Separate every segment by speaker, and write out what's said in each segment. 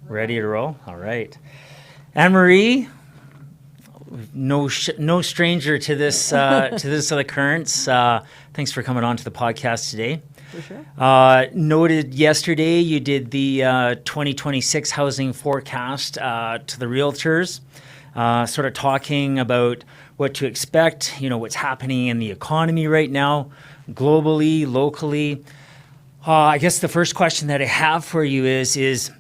Speaker 1: Ready to roll? All right. Anne-Marie, no stranger to this occurrence. Thanks for coming on to the podcast today.
Speaker 2: For sure.
Speaker 1: Noted yesterday you did the 2026 housing forecast to the realtors, sort of talking about what to expect, what's happening in the economy right now, globally, locally. I guess the first question that I have for you is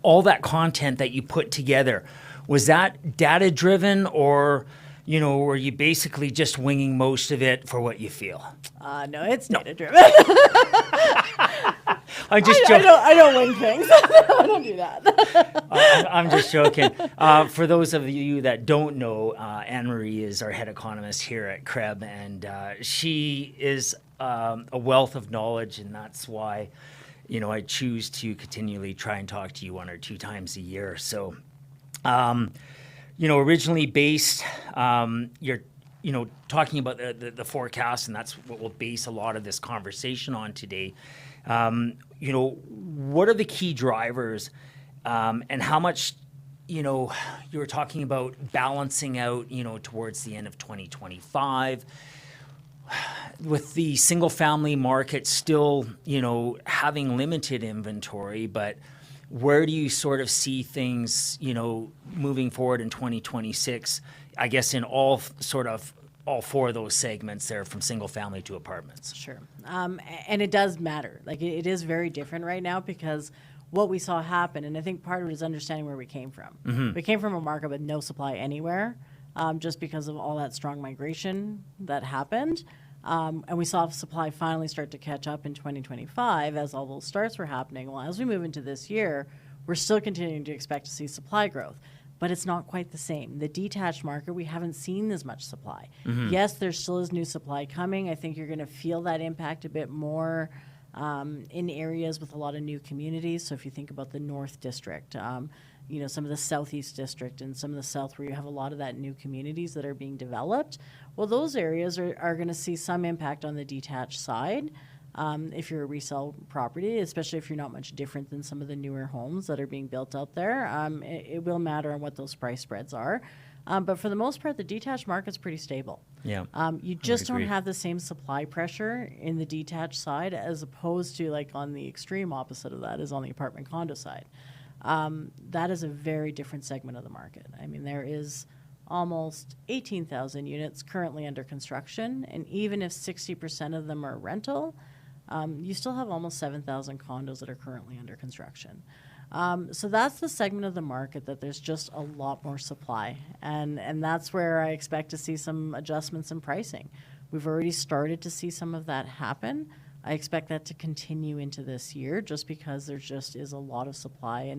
Speaker 1: all that content that you put together, was that data driven, or were you basically just winging most of it for what you feel?
Speaker 2: No, it's data driven.
Speaker 1: I'm just joking.
Speaker 2: I don't wing things. I don't do that.
Speaker 1: I'm just joking. For those of you that don't know, Anne-Marie is our head economist here at CREB, and she is a wealth of knowledge, and that's why I choose to continually try and talk to you 1 or 2 times a year. So, originally based, you're, talking about the forecast, and that's what we'll base a lot of this conversation on today. What are the key drivers, and how much, you were talking about balancing out, towards the end of 2025, with the single family market still, having limited inventory, but where do you sort of see things, moving forward in 2026, I guess in all 4 of those segments there, from single family to apartments?
Speaker 2: Sure. And it does matter. Like it is very different right now, because what we saw happen, and I think part of it is understanding where we came from. Mm-hmm. We came from a market with no supply anywhere, just because of all that strong migration that happened. And we saw supply finally start to catch up in 2025 as all those starts were happening. Well, as we move into this year, we're still continuing to expect to see supply growth, but it's not quite the same. The detached market, we haven't seen as much supply. Mm-hmm. Yes, there still is new supply coming. I think you're going to feel that impact a bit more in areas with a lot of new communities. So if you think about the North District, some of the Southeast District and some of the South, where you have a lot of that new communities that are being developed, well, those areas are going to see some impact on the detached side. If you're a resale property, especially if you're not much different than some of the newer homes that are being built out there, it will matter on what those price spreads are. But for the most part, the detached market's pretty stable.
Speaker 1: Yeah.
Speaker 2: You just don't have the same supply pressure in the detached side, as opposed to like on the extreme opposite of that is on the apartment condo side. That is a very different segment of the market. I mean, there is almost 18,000 units currently under construction, and even if 60% of them are rental, you still have almost 7,000 condos that are currently under construction. So that's the segment of the market that there's just a lot more supply, and that's where I expect to see some adjustments in pricing. We've already started to see some of that happen. I expect that to continue into this year, just because there just is a lot of supply.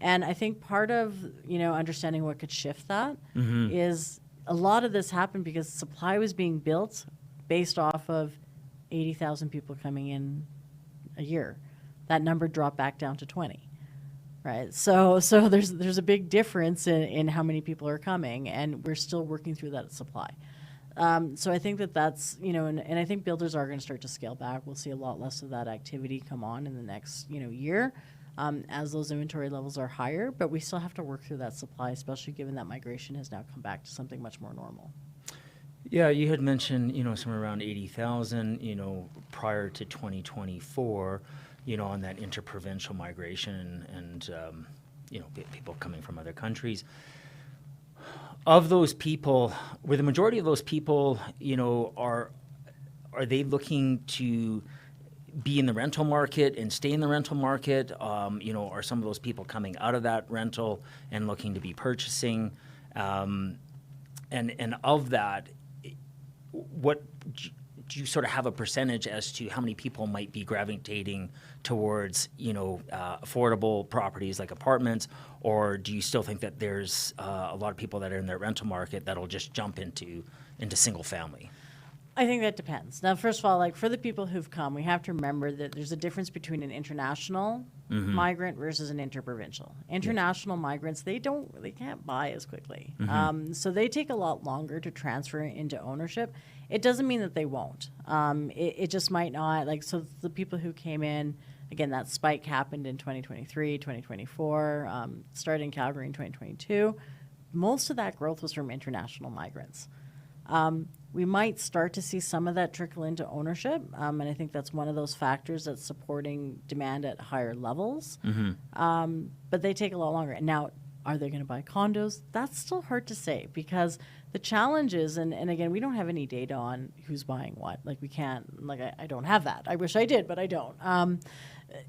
Speaker 2: And I think part of, understanding what could shift that mm-hmm. is a lot of this happened because supply was being built based off of 80,000 people coming in a year. That number dropped back down to 20, right? So there's a big difference in how many people are coming, and we're still working through that supply. So I think that's, and I think builders are going to start to scale back. We'll see a lot less of that activity come on in the next, year, as those inventory levels are higher. But we still have to work through that supply, especially given that migration has now come back to something much more normal.
Speaker 1: Yeah, you had mentioned, somewhere around 80,000, prior to 2024, on that interprovincial migration and people coming from other countries. Of those people, were the majority of those people, are they looking to be in the rental market and stay in the rental market? Are some of those people coming out of that rental and looking to be purchasing? And of that, what do you sort of have a percentage as to how many people might be gravitating towards, affordable properties like apartments, or do you still think that there's a lot of people that are in their rental market that'll just jump into single family?
Speaker 2: I think that depends. Now, first of all, like for the people who've come, we have to remember that there's a difference between an international mm-hmm. migrant versus an interprovincial. International migrants, they can't buy as quickly. Mm-hmm. So they take a lot longer to transfer into ownership. It doesn't mean that they won't. It just might not. So the people who came in Again, that spike happened in 2023, 2024, started in Calgary in 2022. Most of that growth was from international migrants. We might start to see some of that trickle into ownership, and I think that's one of those factors that's supporting demand at higher levels. But they take a lot longer. Now, are they going to buy condos? That's still hard to say, because the challenge is, and again, we don't have any data on who's buying what. Like, we can't, like, I don't have that. I wish I did, but I don't.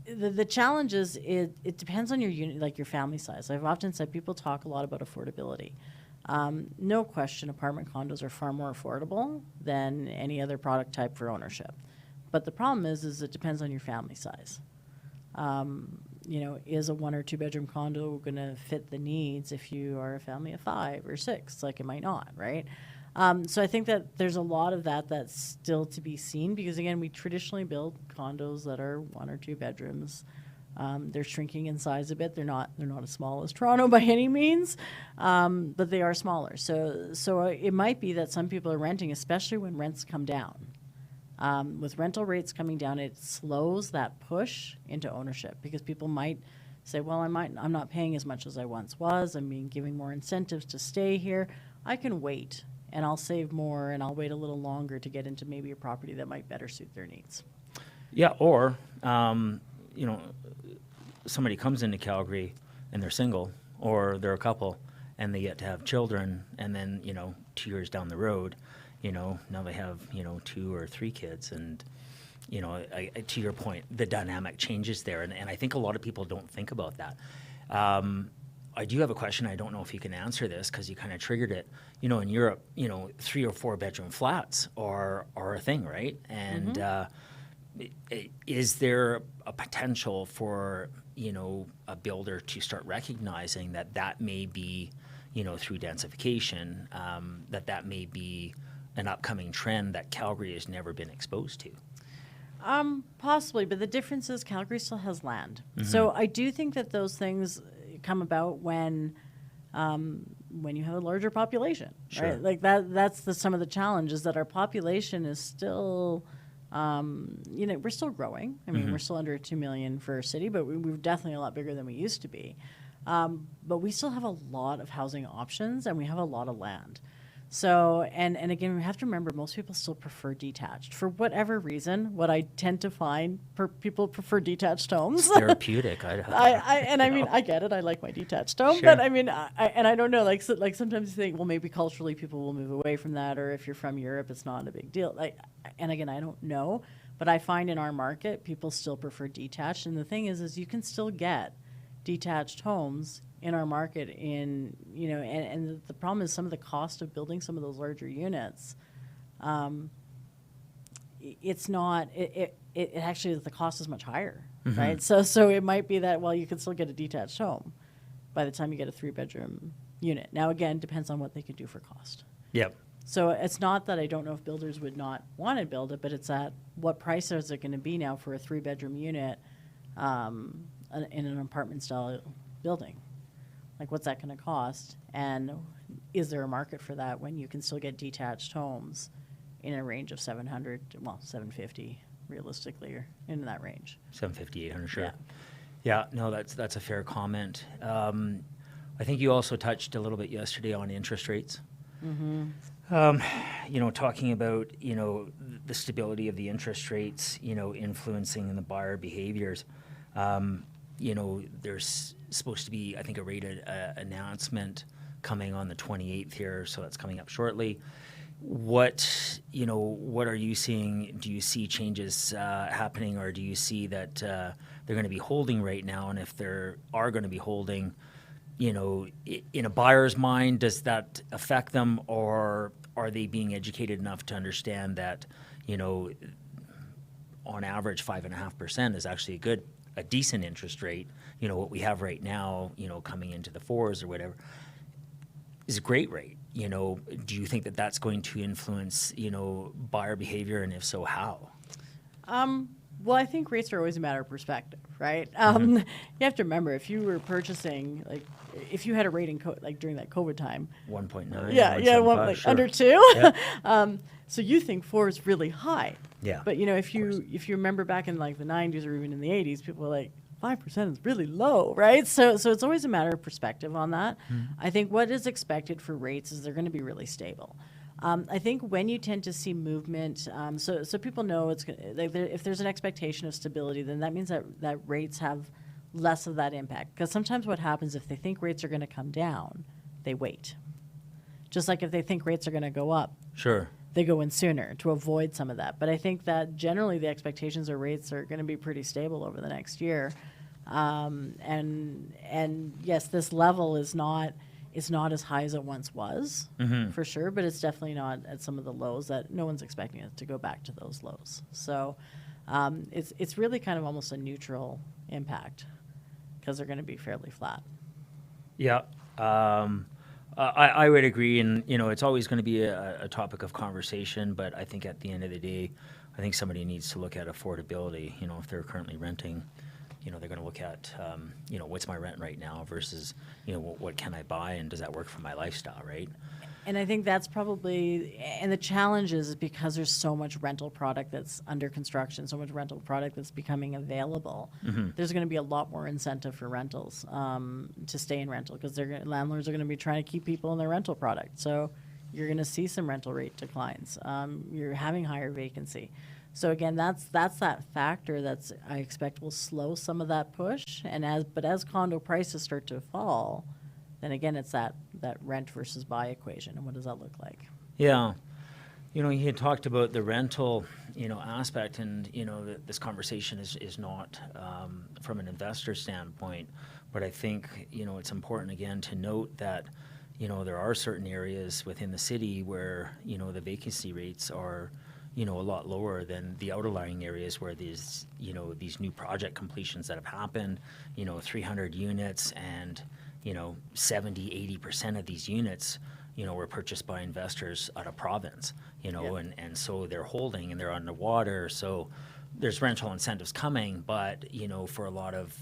Speaker 2: The challenge is it depends on your unit, like your family size. I've often said people talk a lot about affordability. No question, apartment condos are far more affordable than any other product type for ownership. But the problem is it depends on your family size. Is a 1 or 2 bedroom condo going to fit the needs if you are a family of 5 or 6? Like, it might not, right? So I think that there's a lot of that that's still to be seen, because again, we traditionally build condos that are 1 or 2 bedrooms. They're shrinking in size a bit. They're not as small as Toronto by any means, but they are smaller. So it might be that some people are renting, especially when rents come down. With rental rates coming down, it slows that push into ownership, because people might say, well, I'm not paying as much as I once was. I'm being giving more incentives to stay here. I can wait, and I'll save more, and I'll wait a little longer to get into maybe a property that might better suit their needs.
Speaker 1: Yeah, or somebody comes into Calgary and they're single, or they're a couple and they get to have children, and then 2 years down the road, now they have 2 or 3 kids, and to your point, the dynamic changes there, and I think a lot of people don't think about that. I do have a question. I don't know if you can answer this, because you kind of triggered it. In Europe, 3 or 4 bedroom flats are a thing, right? And is there a potential for a builder to start recognizing that may be through densification, that may be an upcoming trend that Calgary has never been exposed to?
Speaker 2: Possibly, but the difference is Calgary still has land. So I do think that those things come about when you have a larger population,
Speaker 1: Sure.
Speaker 2: right? Like that's some of the challenges, that our population is still, we're still growing. I mean, we're still under 2 million for a city, but we're definitely a lot bigger than we used to be. But we still have a lot of housing options, and we have a lot of land. So, and again, we have to remember, most people still prefer detached. For whatever reason, what I tend to find, people prefer detached homes.
Speaker 1: It's therapeutic.
Speaker 2: I get it. I like my detached home.
Speaker 1: Sure.
Speaker 2: But I mean, I don't know, like sometimes you think, well, maybe culturally people will move away from that, or if you're from Europe, it's not a big deal. And again, I don't know. But I find in our market, people still prefer detached. And the thing is you can still get detached homes in our market and the problem is some of the cost of building some of those larger units, it's not, it actually, the cost is much higher, right? So it might be that, well, you can still get a detached home by the time you get a 3-bedroom unit. Now, again, depends on what they can do for cost.
Speaker 1: Yep.
Speaker 2: So it's not that I don't know if builders would not want to build it, but it's at what price is it going to be now for a 3-bedroom unit in an apartment style building? Like, what's that going to cost? And is there a market for that when you can still get detached homes in a range of 700, well, 750 realistically, or in that range?
Speaker 1: 750, 800, sure. Yeah, no, that's a fair comment. I think you also touched a little bit yesterday on interest rates. Talking about, the stability of the interest rates, influencing the buyer behaviors. There's supposed to be, I think, a rate announcement coming on the 28th here, so that's coming up shortly. What are you seeing? Do you see changes happening, or do you see that they're going to be holding right now? And if they are going to be holding, in a buyer's mind, does that affect them, or are they being educated enough to understand that, on average, 5.5% is actually a decent interest rate? What we have right now, coming into the 4s or whatever, is a great rate. Do you think that that's going to influence, buyer behavior, and if so, how?
Speaker 2: Well, I think rates are always a matter of perspective, right? You have to remember, if you were purchasing, like, if you had a rate during that COVID time,
Speaker 1: 1.9,
Speaker 2: yeah,
Speaker 1: sure.
Speaker 2: under 2.
Speaker 1: Yeah.
Speaker 2: So you think 4 is really high.
Speaker 1: Yeah.
Speaker 2: But you know,
Speaker 1: of course.
Speaker 2: if you remember back in like the 90s or even in the 80s, people were like 5% is really low, right? So it's always a matter of perspective on that. I think what is expected for rates is they're going to be really stable. I think when you tend to see movement, so people know it's like if there's an expectation of stability, then that means that rates have less of that impact. Because sometimes what happens if they think rates are going to come down, they wait. Just like if they think rates are going to go up,
Speaker 1: Sure.
Speaker 2: they go in sooner to avoid some of that. But I think that generally the expectations of rates are going to be pretty stable over the next year. And yes, this level is not as high as it once was, for sure, but it's definitely not at some of the lows that no one's expecting it to go back to those lows. So it's really kind of almost a neutral impact because they're going to be fairly flat.
Speaker 1: Yeah. I would agree, and it's always going to be a topic of conversation. But I think at the end of the day, I think somebody needs to look at affordability. If they're currently renting, they're going to look at what's my rent right now versus what can I buy, and does that work for my lifestyle, right?
Speaker 2: And I think that's probably, and the challenge is because there's so much rental product that's under construction, so much rental product that's becoming available, there's going to be a lot more incentive for rentals to stay in rental because landlords are going to be trying to keep people in their rental product. So you're going to see some rental rate declines. You're having higher vacancy. So again, that's that factor that's I expect will slow some of that push. And as condo prices start to fall, then again, it's that rent versus buy equation, and what does that look like?
Speaker 1: Yeah. You had talked about the rental, aspect, and, this conversation is not from an investor standpoint, but I think, it's important, again, to note that, there are certain areas within the city where, the vacancy rates are, a lot lower than the outlying areas where these new project completions that have happened, 300 units and, 70-80% of these units, were purchased by investors out of province, and so they're holding and they're underwater. So there's rental incentives coming, but, for a lot of,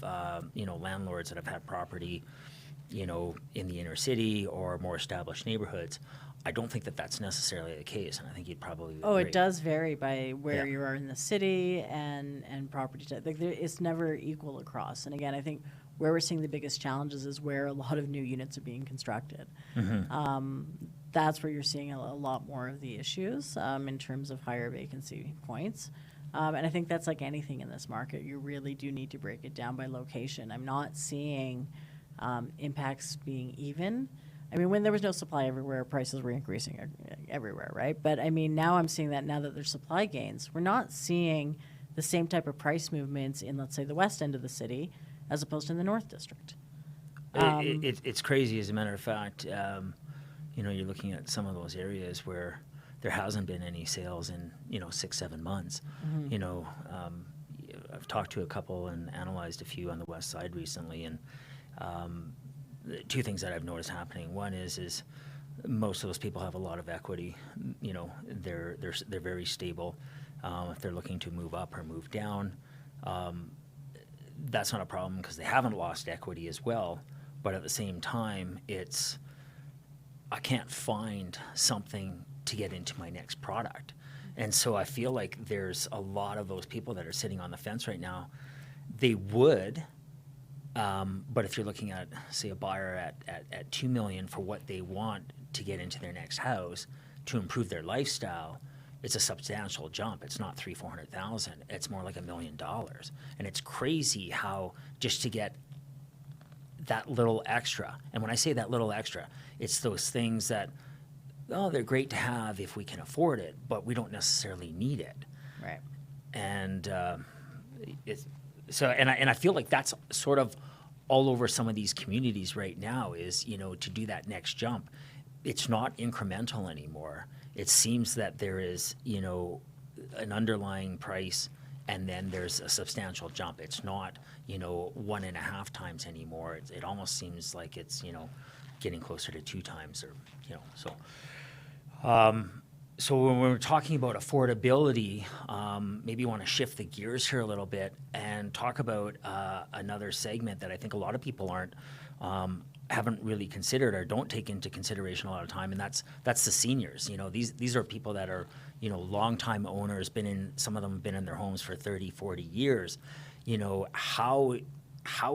Speaker 1: landlords that have had property, in the inner city or more established neighborhoods, I don't think that that's necessarily the case, and I think you'd probably agree.
Speaker 2: It does vary by where you are in the city and property type. Like it's never equal across. And again, I think where we're seeing the biggest challenges is where a lot of new units are being constructed. That's where you're seeing a lot more of the issues in terms of higher vacancy points. And I think that's like anything in this market. You really do need to break it down by location. I'm not seeing impacts being even. I mean, when there was no supply everywhere, prices were increasing everywhere, right? But I mean, now I'm seeing that now that there's supply gains, we're not seeing the same type of price movements in, let's say, the west end of the city as opposed to in the North District.
Speaker 1: It's crazy, as a matter of fact. You're looking at some of those areas where there hasn't been any sales in 6-7 months. I've talked to a couple and analyzed a few on the west side recently, and two things that I've noticed happening. One is most of those people have a lot of equity. They're very stable. If they're looking to move up or move down, that's not a problem because they haven't lost equity as well. But at the same time, I can't find something to get into my next product. And so I feel like there's a lot of those people that are sitting on the fence right now. They would, but if you're looking at, say, a buyer at $2 million for what they want to get into their next house to improve their lifestyle, it's a substantial jump. It's not $300,000-400,000. It's more like $1 million. And it's crazy how just to get that little extra, and when I say that little extra, it's those things that, they're great to have if we can afford it, but we don't necessarily need it.
Speaker 2: Right.
Speaker 1: And I feel like that's sort of all over some of these communities right now is, to do that next jump. It's not incremental anymore. It seems that there is, an underlying price and then there's a substantial jump. It's not, 1.5 times anymore. It almost seems like it's, getting closer to 2 times or, so. So when we're talking about affordability, maybe you want to shift the gears here a little bit and talk about another segment that I think a lot of people haven't really considered or don't take into consideration a lot of time, and that's the seniors. These are people that are longtime owners, some of them have been in their homes for 30, 40 years. How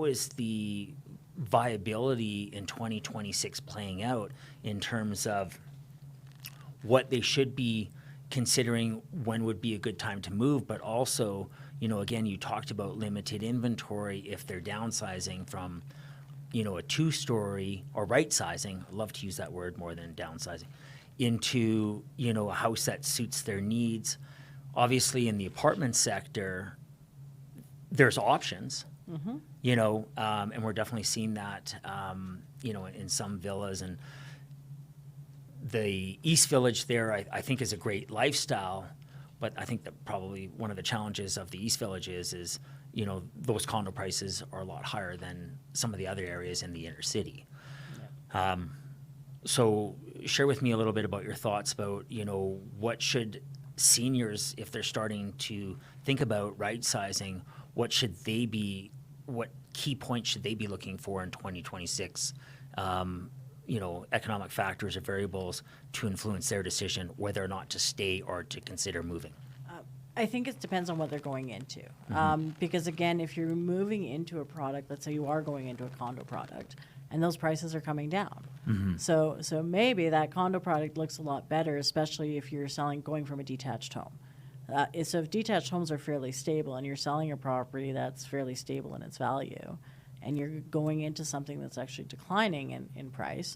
Speaker 1: is the viability in 2026 playing out in terms of what they should be considering, when would be a good time to move, but also, again, you talked about limited inventory if they're downsizing from, a two-story or right-sizing, I love to use that word more than downsizing, into, a house that suits their needs. Obviously, in the apartment sector, there's options, and we're definitely seeing that, in some villas. And the East Village there, I think, is a great lifestyle, but I think that probably one of the challenges of the East Village is those condo prices are a lot higher than some of the other areas in the inner city. Yeah. So share with me a little bit about your thoughts about, what should seniors, if they're starting to think about right-sizing, what key points should they be looking for in 2026? Economic factors or variables to influence their decision whether or not to stay or to consider moving?
Speaker 2: I think it depends on what they're going into. Because again, if you're moving into a product, let's say you are going into a condo product, and those prices are coming down. So maybe that condo product looks a lot better, especially if you're going from a detached home. So if detached homes are fairly stable and you're selling a property that's fairly stable in its value, and you're going into something that's actually declining in price,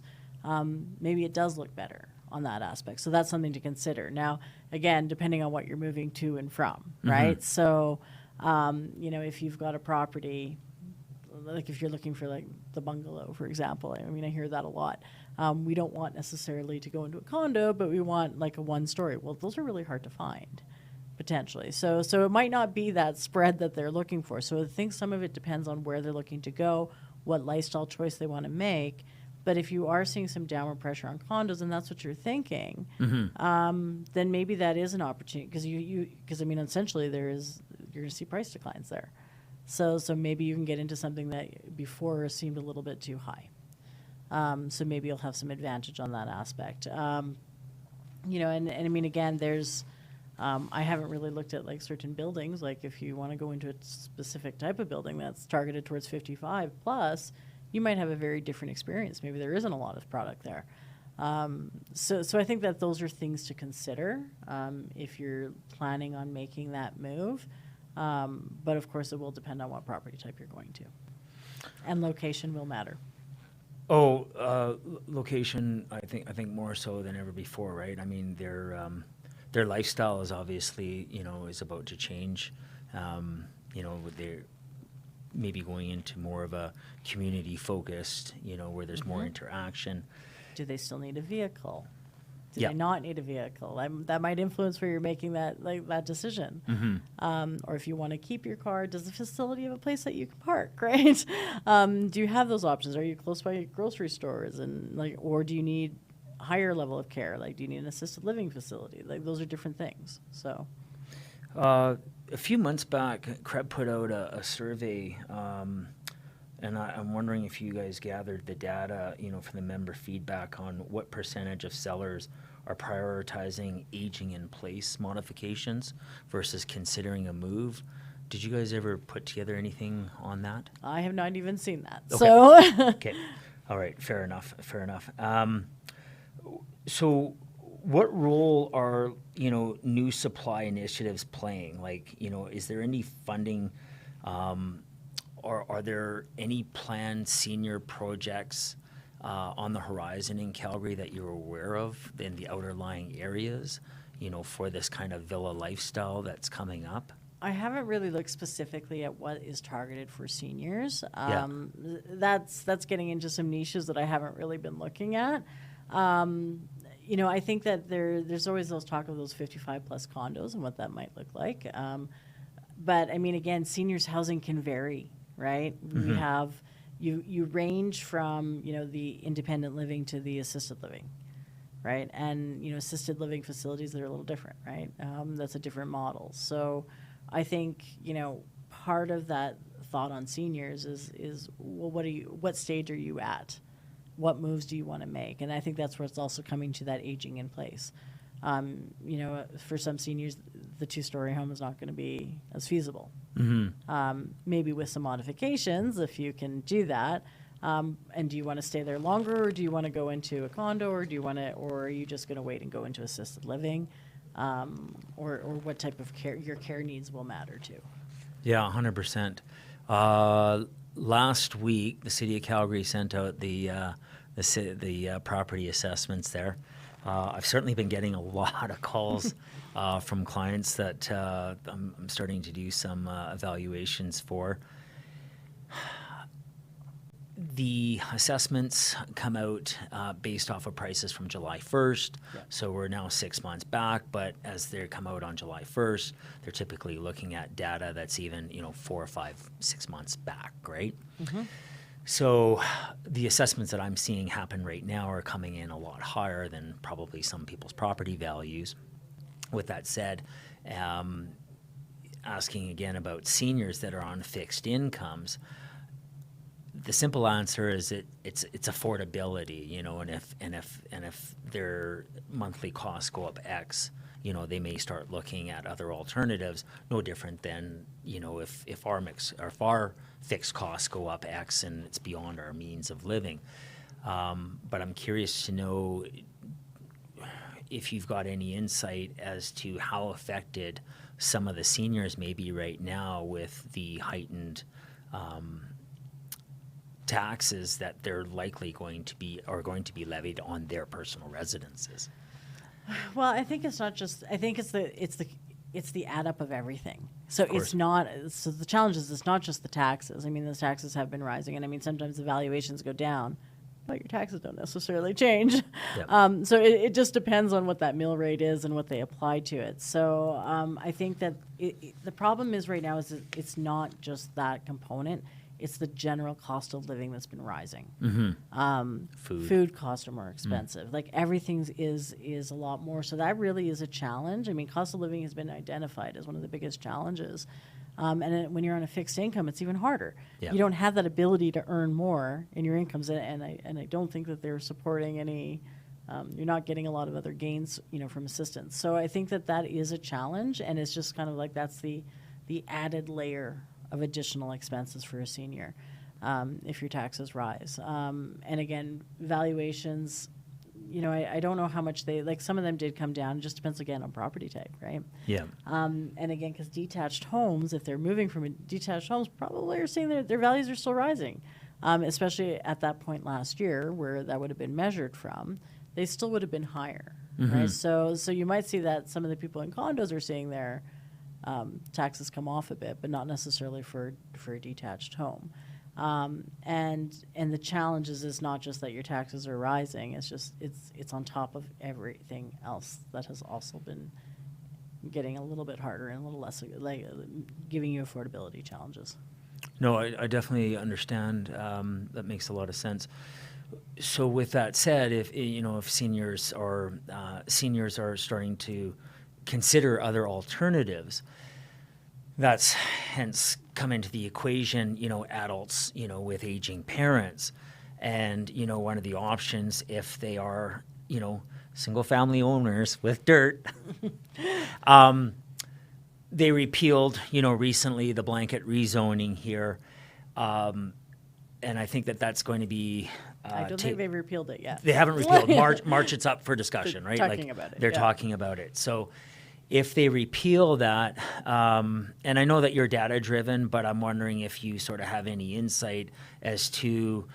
Speaker 2: maybe it does look better on that aspect. So that's something to consider. Now, again, depending on what you're moving to and from, right? So, if you've got a property, like if you're looking for like the bungalow, for example, I hear that a lot. We don't want necessarily to go into a condo, but we want like a one-story. Well, those are really hard to find, potentially. So it might not be that spread that they're looking for. So I think some of it depends on where they're looking to go, what lifestyle choice they want to make. But if you are seeing some downward pressure on condos and that's what you're thinking, then maybe that is an opportunity, because essentially you're going to see price declines there. So maybe you can get into something that before seemed a little bit too high. So maybe you'll have some advantage on that aspect. And again, there's I haven't really looked at like certain buildings. Like if you want to go into a specific type of building that's targeted towards 55 plus, you might have a very different experience. Maybe there isn't a lot of product there. So I think that those are things to consider if you're planning on making that move. But of course, it will depend on what property type you're going to, and location will matter.
Speaker 1: Location, I think more so than ever before, right? I mean, their lifestyle is obviously, is about to change. They're maybe going into more of a community focused, where there's more interaction.
Speaker 2: Do they still need a vehicle? Do they not need a vehicle? That might influence where you're making that decision. Or if you want to keep your car, does the facility have a place that you can park, right? Do you have those options? Are you close by grocery stores, or do you need higher level of care? Like, do you need an assisted living facility? Like, those are different things. So,
Speaker 1: a few months back, CREB put out a survey, and I'm wondering if you guys gathered the data, from the member feedback on what percentage of sellers are prioritizing aging in place modifications versus considering a move. Did you guys ever put together anything on that?
Speaker 2: I have not even seen that.
Speaker 1: Okay.
Speaker 2: So,
Speaker 1: okay, all right, fair enough. So what role are, new supply initiatives playing? Like, is there any funding, or are there any planned senior projects on the horizon in Calgary that you're aware of in the outer lying areas, for this kind of villa lifestyle that's coming up?
Speaker 2: I haven't really looked specifically at what is targeted for seniors.
Speaker 1: Yeah.
Speaker 2: That's getting into some niches that I haven't really been looking at. I think that there's always those talk of those 55 plus condos and what that might look like. But again, seniors housing can vary, right? We have, you range from, the independent living to the assisted living. right? And, assisted living facilities, they're a little different, right? That's a different model. So I think, part of that thought on seniors is well, what stage are you at? What moves do you want to make? And I think that's where it's also coming to that aging in place. For some seniors, the 2-story home is not going to be as feasible. Maybe with some modifications, if you can do that. And do you want to stay there longer, or do you want to go into a condo, or or are you just going to wait and go into assisted living, or what type of care your care needs will matter too?
Speaker 1: Yeah, 100%. Last week, the city of Calgary sent out the property assessments there. I've certainly been getting a lot of calls from clients that I'm starting to do some evaluations for. The assessments come out based off of prices from July 1st. Yeah. So we're now 6 months back, but as they come out on July 1st, they're typically looking at data that's even, 4 or 5, 6 months back, right? Mm-hmm. So the assessments that I'm seeing happen right now are coming in a lot higher than probably some people's property values. With that said, asking again about seniors that are on fixed incomes, the simple answer is it's affordability, and if their monthly costs go up X, they may start looking at other alternatives. No different than if our fixed costs go up X and it's beyond our means of living. But I'm curious to know if you've got any insight as to how affected some of the seniors may be right now with the heightened taxes that they're likely going to be levied on their personal residences.
Speaker 2: Well, I think it's not just. I think it's the add up of everything. So it's not. So the challenge is it's not just the taxes. I mean, the taxes have been rising, and I mean sometimes the valuations go down, but your taxes don't necessarily change. Yep. So it just depends on what that mill rate is and what they apply to it. So I think that the problem is right now is that it's not just that component. It's the general cost of living that's been rising. Mm-hmm. Food costs are more expensive. Like everything is a lot more. So that really is a challenge. I mean, cost of living has been identified as one of the biggest challenges. And when you're on a fixed income, it's even harder. Yeah. You don't have that ability to earn more in your incomes. And I don't think that they're supporting any. You're not getting a lot of other gains, from assistance. So I think that is a challenge, and it's just kind of like that's the added layer of additional expenses for a senior if your taxes rise. And again, valuations, I don't know how much some of them did come down. It just depends again on property type, right? Yeah. And again, because detached homes, if they're moving from detached homes, probably are seeing their values are still rising, especially at that point last year where that would have been measured from. They still would have been higher, mm-hmm. right? So you might see that some of the people in condos are seeing their taxes come off a bit, but not necessarily for a detached home. And the challenge is not just that your taxes are rising. It's just it's on top of everything else that has also been getting a little bit harder and a little less giving you affordability challenges.
Speaker 1: No, I definitely understand. That makes a lot of sense. So with that said, if seniors are starting to consider other alternatives, that's hence come into the equation, adults, with aging parents. And, one of the options, if they are, single family owners with dirt, they repealed, recently the blanket rezoning here. And I think that's going to be...
Speaker 2: I don't think they've repealed it yet.
Speaker 1: They haven't repealed. March it's up for discussion, right?
Speaker 2: They're
Speaker 1: talking about it. So if they repeal that, and I know that you're data-driven, but I'm wondering if you sort of have any insight as to,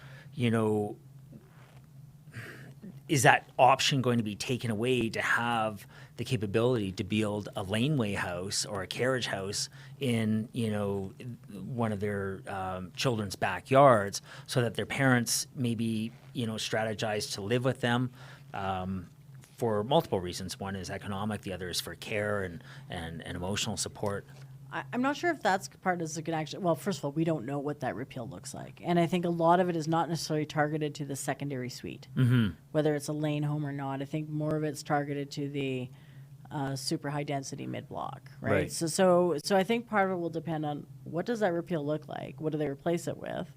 Speaker 1: is that option going to be taken away to have the capability to build a laneway house or a carriage house in, one of their children's backyards so that their parents maybe, strategize to live with them for multiple reasons. One is economic, the other is for care and emotional support.
Speaker 2: I'm not sure if that's part of the action. Well, first of all, we don't know what that repeal looks like. And I think a lot of it is not necessarily targeted to the secondary suite, whether it's a lane home or not. I think more of it's targeted to the super high density mid block, right?
Speaker 1: Right.
Speaker 2: So I think part of it will depend on what does that repeal look like? What do they replace it with?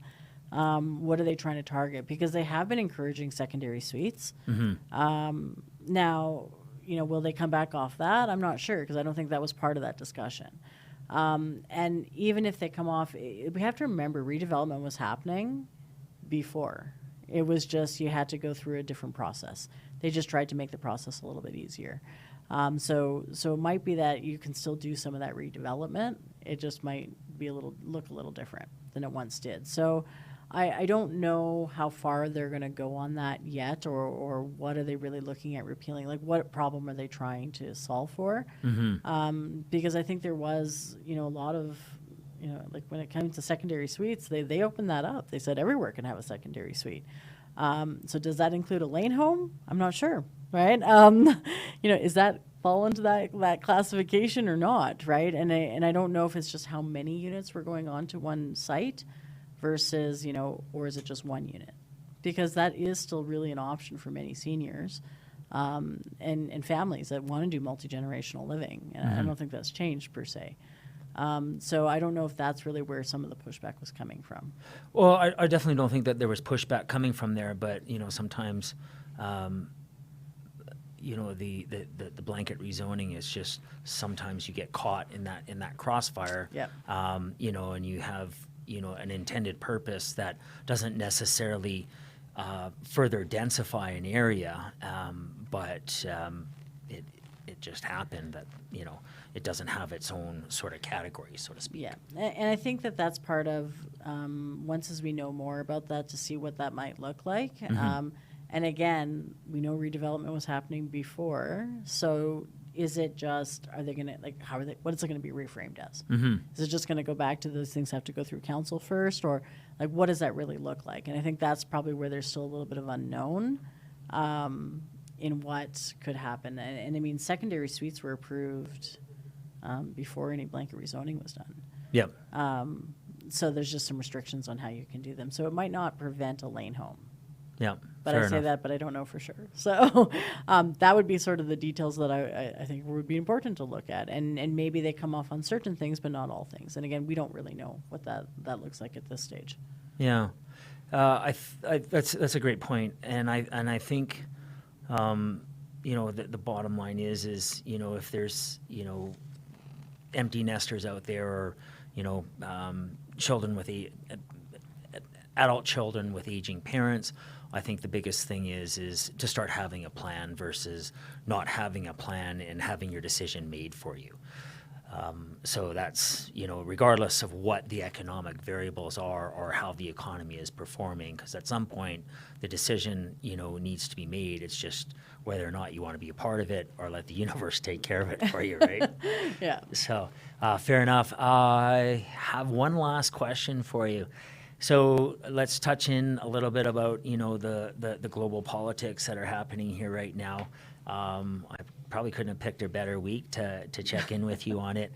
Speaker 2: What are they trying to target? Because they have been encouraging secondary suites. Now, will they come back off that? I'm not sure because I don't think that was part of that discussion. And even if they come off, we have to remember redevelopment was happening before. It was just you had to go through a different process. They just tried to make the process a little bit easier. So it might be that you can still do some of that redevelopment. It just might be look a little different than it once did. So I don't know how far they're going to go on that yet, or what are they really looking at repealing? Like, what problem are they trying to solve for? Because I think there was, a lot of, like when it comes to secondary suites, they opened that up. They said everywhere can have a secondary suite. So does that include a lane home? I'm not sure, right? Is that fall into that classification or not, right? And I don't know if it's just how many units were going on to one site versus, or is it just one unit? Because that is still really an option for many seniors and families that want to do multi-generational living. And I don't think that's changed per se. So I don't know if that's really where some of the pushback was coming from.
Speaker 1: Well, I definitely don't think that there was pushback coming from there, but sometimes, the blanket rezoning is just sometimes you get caught in that crossfire.
Speaker 2: Yep.
Speaker 1: And you have an intended purpose that doesn't necessarily further densify an area, but it just happened that it doesn't have its own sort of category, so to speak.
Speaker 2: Yeah, and I think that's part of once as we know more about that to see what that might look like. And again, we know redevelopment was happening before, so is it just, are they going to, what is it going to be reframed as? Is it just going to go back to those things have to go through council first, or what does that really look like? And I think that's probably where there's still a little bit of unknown in what could happen. And I mean, secondary suites were approved before any blanket rezoning was done.
Speaker 1: Yep.
Speaker 2: So there's just some restrictions on how you can do them. So it might not prevent a lane home.
Speaker 1: Yeah.
Speaker 2: But I say that, but I don't know for sure. So that would be sort of the details that I think would be important to look at. And maybe they come off on certain things, but not all things. And again, we don't really know what that looks like at this stage.
Speaker 1: Yeah. That's a great point. And I think, the bottom line is if there's, empty nesters out there or, children with adult children with aging parents, I think the biggest thing is to start having a plan versus not having a plan and having your decision made for you. So that's, regardless of what the economic variables are or how the economy is performing, because at some point the decision, needs to be made. It's just whether or not you want to be a part of it or let the universe take care of it for you, right?
Speaker 2: Yeah.
Speaker 1: So fair enough. I have one last question for you. So let's touch in a little bit about, the global politics that are happening here right now. I probably couldn't have picked a better week to check in with you on it.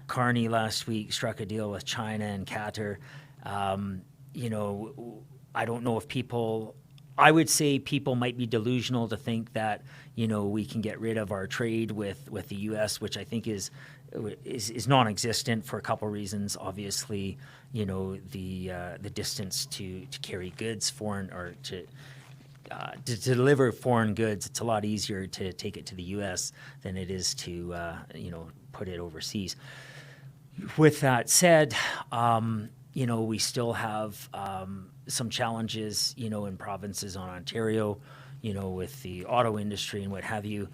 Speaker 1: Carney last week struck a deal with China and Qatar. I don't know if I would say people might be delusional to think that, we can get rid of our trade with the U.S., which I think is non-existent for a couple reasons. Obviously, the distance to carry goods foreign or to deliver foreign goods, it's a lot easier to take it to the U.S. than it is to put it overseas. With that said, we still have some challenges, in provinces on Ontario, with the auto industry and what have you.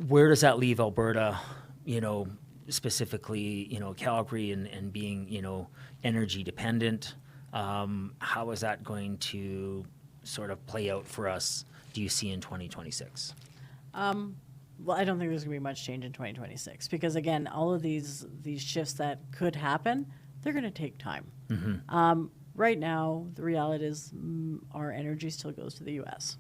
Speaker 1: Where does that leave Alberta, specifically, Calgary and being, energy dependent? How is that going to sort of play out for us, do you see in 2026?
Speaker 2: Well, I don't think there's going to be much change in 2026 because, again, all of these shifts that could happen, they're going to take time. Right now, the reality is our energy still goes to the U.S.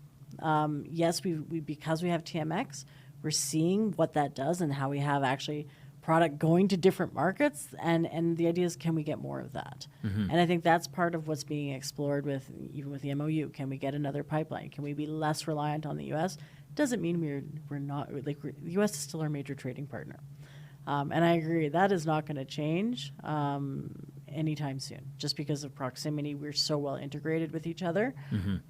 Speaker 2: Yes, we because we have TMX, we're seeing what that does and how we have actually product going to different markets, and the idea is, can we get more of that? And I think that's part of what's being explored with even with the MOU. Can we get another pipeline? Can we be less reliant on the U.S.? Doesn't mean we're not, the U.S. is still our major trading partner. And I agree, that is not going to change anytime soon, just because of proximity. We're so well integrated with each other.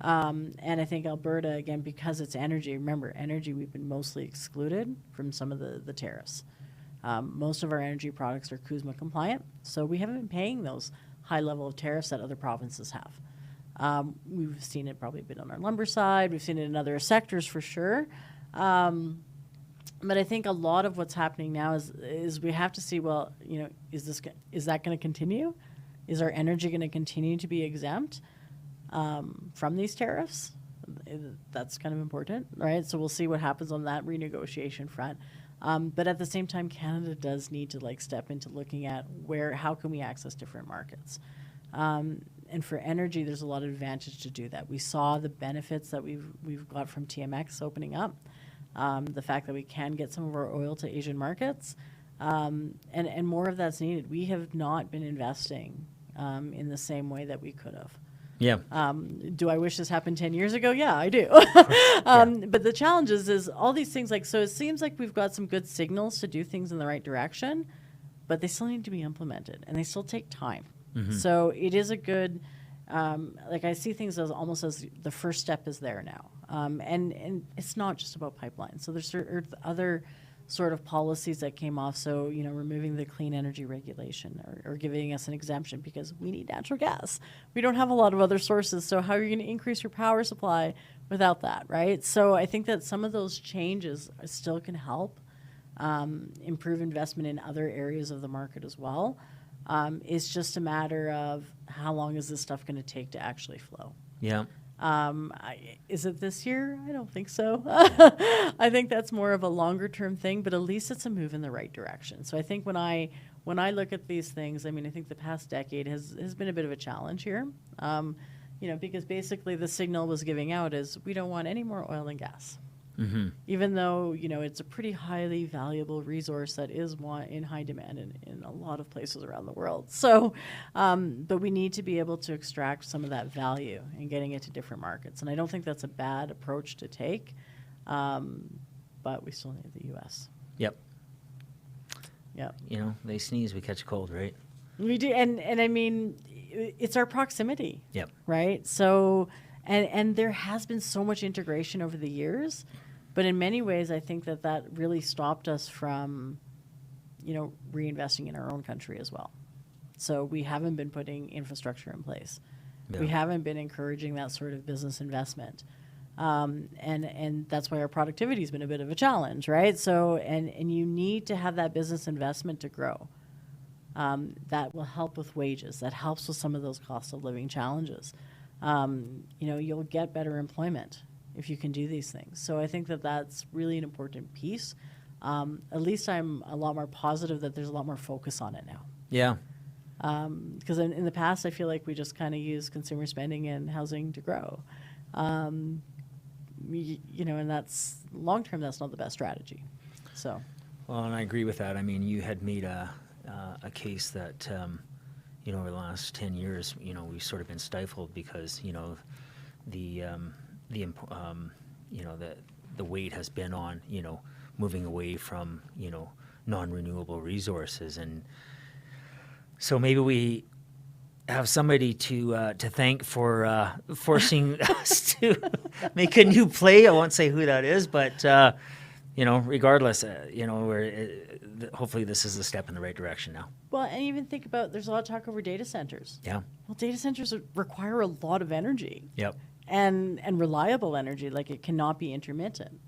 Speaker 2: And I think Alberta, again, because it's energy, remember, energy, we've been mostly excluded from some of the tariffs. Most of our energy products are CUSMA compliant, so we haven't been paying those high level of tariffs that other provinces have. We've seen it probably a bit on our lumber side. We've seen it in other sectors for sure. But I think a lot of what's happening now is we have to see, well, is that going to continue? Is our energy going to continue to be exempt from these tariffs? That's kind of important, right? So we'll see what happens on that renegotiation front. But at the same time, Canada does need to step into looking at how can we access different markets. And for energy, there's a lot of advantage to do that. We saw the benefits that we've got from TMX opening up. The fact that we can get some of our oil to Asian markets, and more of that's needed. We have not been investing in the same way that we could have.
Speaker 1: Yeah.
Speaker 2: Do I wish this happened 10 years ago? Yeah, I do. But the challenge is all these things, so it seems like we've got some good signals to do things in the right direction, but they still need to be implemented, and they still take time. So it is a good, I see things as almost as the first step is there now. And it's not just about pipelines. So there's other sort of policies that came off. So, removing the clean energy regulation or giving us an exemption because we need natural gas. We don't have a lot of other sources. So how are you going to increase your power supply without that, right? So I think that some of those changes still can help improve investment in other areas of the market as well. It's just a matter of how long is this stuff going to take to actually flow.
Speaker 1: Yeah.
Speaker 2: Is it this year? I don't think so. I think that's more of a longer term thing, but at least it's a move in the right direction. So I think when I look at these things, I think the past decade has been a bit of a challenge here, because basically the signal was giving out is we don't want any more oil and gas. Even though, it's a pretty highly valuable resource that is in high demand in a lot of places around the world. So, but we need to be able to extract some of that value and getting it to different markets. And I don't think that's a bad approach to take, but we still need the U.S.
Speaker 1: Yep.
Speaker 2: Yep.
Speaker 1: They sneeze, we catch a cold, right?
Speaker 2: We do. And it's our proximity.
Speaker 1: Yep.
Speaker 2: Right? So, and there has been so much integration over the years. But in many ways, I think that really stopped us from, reinvesting in our own country as well. So we haven't been putting infrastructure in place. Yeah. We haven't been encouraging that sort of business investment. And that's why our productivity has been a bit of a challenge, right? So, and you need to have that business investment to grow. That will help with wages. That helps with some of those cost of living challenges. You'll get better employment if you can do these things. So I think that's really an important piece. At least I'm a lot more positive that there's a lot more focus on it now. Yeah. Because in the past, I feel like we just kind of use consumer spending and housing to grow. And that's long term, that's not the best strategy. So.
Speaker 1: Well, and I agree with that. You had made a case that, over the last 10 years, we've sort of been stifled because, the weight has been on, moving away from, non-renewable resources. And so maybe we have somebody to thank for forcing us to make a new play. I won't say who that is, but, regardless, hopefully this is a step in the right direction now.
Speaker 2: Well, and even think about, there's a lot of talk over data centers.
Speaker 1: Yeah.
Speaker 2: Well, data centers require a lot of energy.
Speaker 1: Yep.
Speaker 2: And reliable energy, it cannot be intermittent.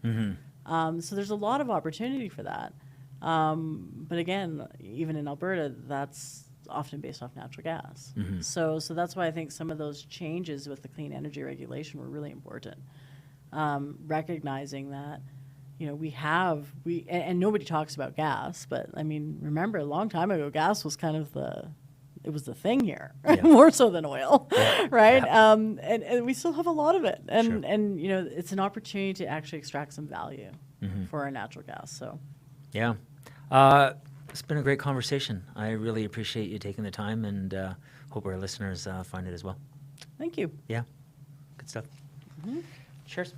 Speaker 2: So there's a lot of opportunity for that. But again, even in Alberta, that's often based off natural gas. So that's why I think some of those changes with the clean energy regulation were really important. Recognizing that, and nobody talks about gas, but remember a long time ago, gas was kind of it was the thing here, yeah. More so than oil, yeah. Right? Yeah. And we still have a lot of it. And, sure. And it's an opportunity to actually extract some value for our natural gas. So
Speaker 1: Yeah. It's been a great conversation. I really appreciate you taking the time, and hope our listeners find it as well.
Speaker 2: thank you.
Speaker 1: Yeah. Good stuff. Cheers.